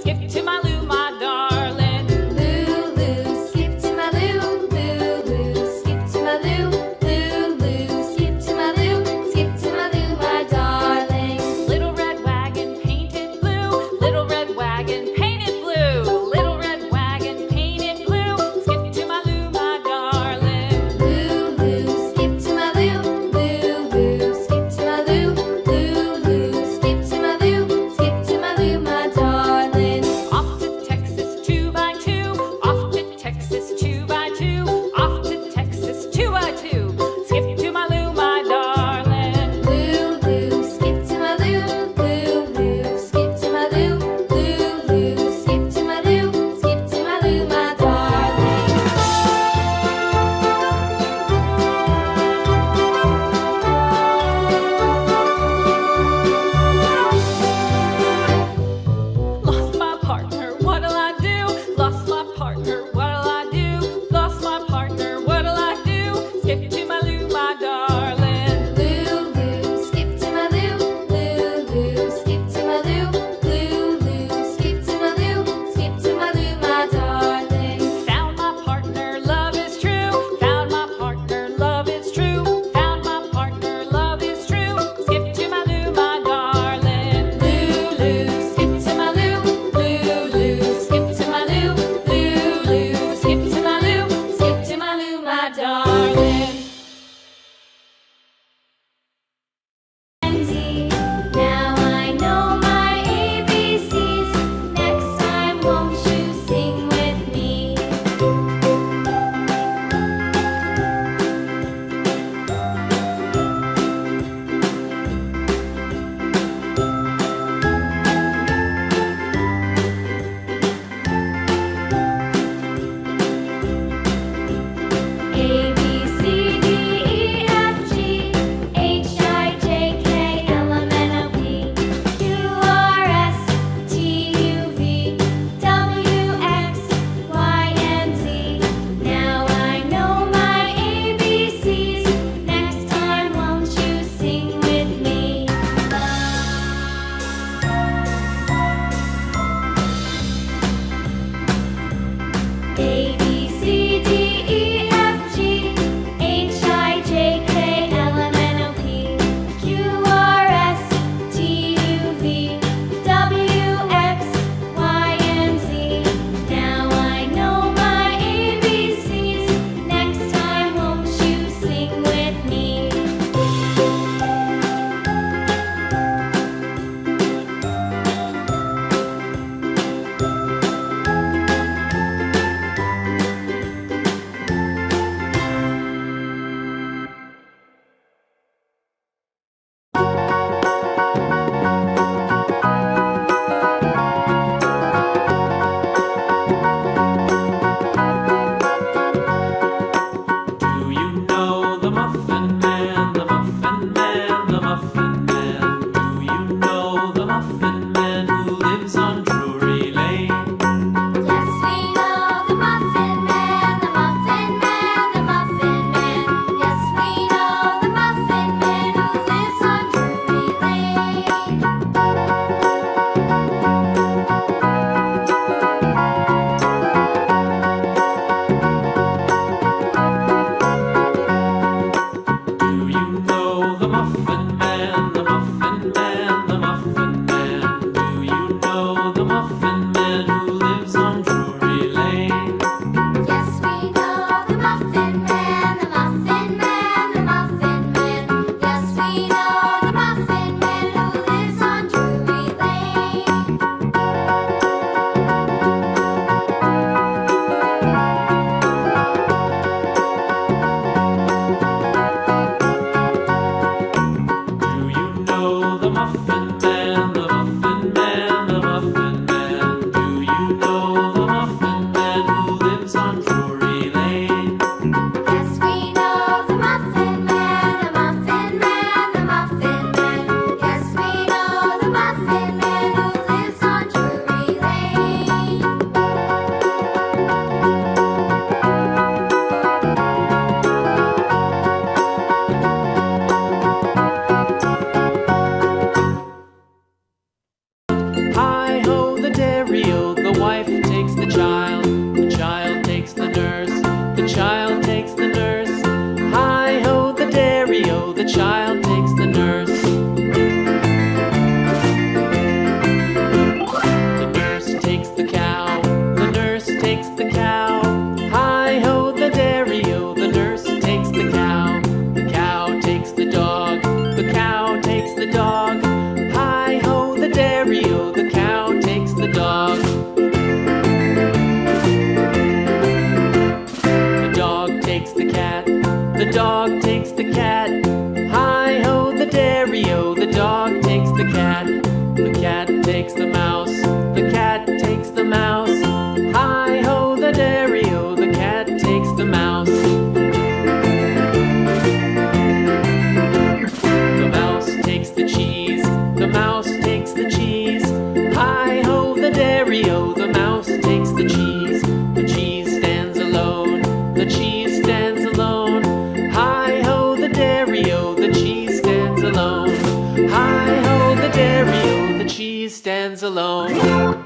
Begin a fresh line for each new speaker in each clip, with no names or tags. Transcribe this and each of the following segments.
skip to my Lou, my darling.
Lulu, skip to my Lou, Lulu, skip to my Lou, Lulu, skip to my Lou, skip to my Lou, my darling.
Little red wagon painted blue, little red wagon painted blue, little red wagon painted blue, skip to my Lou, my darling.
Lulu, skip to my Lou, Lulu, skip to my Lou, Lulu, skip to my Lou, skip to my Lou, my darling.
Off to Texas 2x2, off to Texas 2x2, off to Texas 2x2, skip to my Lou, my darling.
Lulu, skip to my Lou, Lulu, skip to my Lou, Lulu, skip to my Lou, skip to my Lou, my darling.
Lost my partner, what'll I do? Lost my partner, what'll I do? Lost my partner, what'll I do? Skip to my Lou, my darling.
Lulu, skip to my Lou, Lulu, skip to my Lou, Lulu, skip to my Lou, skip to my Lou, my darling.
Found my partner, love is true. Found my partner, love is true. Found my partner, love is true. Skip to my Lou, my darling.
Lulu, skip to my Lou, Lulu, skip to my Lou, Lulu, skip to my Lou, skip to my Lou, my darling. Now I know my ABCs. Next time, won't you sing with me? A, B, C, D, E, F, G, H, I, J, K, L, M, N, O, P, Q, R, S, T, U, V, W, X, Y, and Z. Now I know my ABCs. Next time, won't you sing with me? A, B, C, D, E, F, G, H, I, J, K, L, M, N, O, P, Q, R, S, T, U, V, W, X, Y, and Z. Now I know my ABCs. Next time, won't you sing with me?
Do you know the Muffin Man, the Muffin Man, the Muffin Man? Do you know the Muffin Man who lives on Drury Lane?
Yes, we know the Muffin Man, the Muffin Man, the Muffin Man. Yes, we know the Muffin Man who lives on Drury Lane.
Do you know the Muffin Man, the Muffin Man, the Muffin Man? Do you know the Muffin Man who lives on Drury Lane?
Yes, we know the Muffin Man, the Muffin Man, the Muffin Man. Yes, we know the Muffin Man who lives on Drury Lane.
Do you know the Muffin Man, the Muffin Man, the Muffin Man? Do you takes the cow, the nurse takes the cow. Hi-ho, the dairy-o, the nurse takes the cow. The cow takes the dog, the cow takes the dog. Hi-ho, the dairy-o, the cow takes the dog. The dog takes the cat, the dog takes the cat. Hi-ho, the dairy-o, the dog takes the cat. The cat takes the mouse, the cat takes the mouse. Hi-ho, the dairy-o, the cat takes the mouse. The mouse takes the cheese, the mouse takes the cheese. Hi-ho, the dairy-o, the mouse takes the cheese. The cheese stands alone, the cheese stands alone. Hi-ho, the dairy-o, the cheese stands alone. Hi-ho, the dairy-o, the cheese stands alone.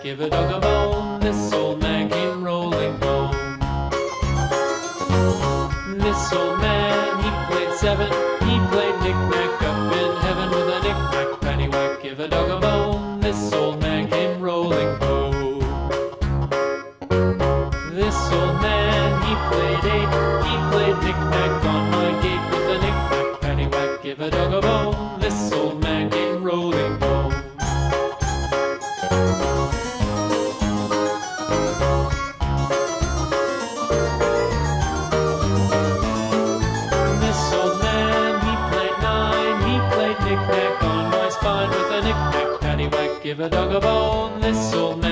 Give a dog a bone, this old man came rolling home. This old man, he played seven, he played knick-knack up in heaven with a knick-knack, paddywhack, give a dog a bone, this old man came rolling home. This old man, he played eight, he played knick-knack on my gate with a knick-knack, paddywhack, give a dog a bone, this old man came rolling home. Knick-knack on my spine with a knick-knack, paddywhack, give a dog a bone, this old man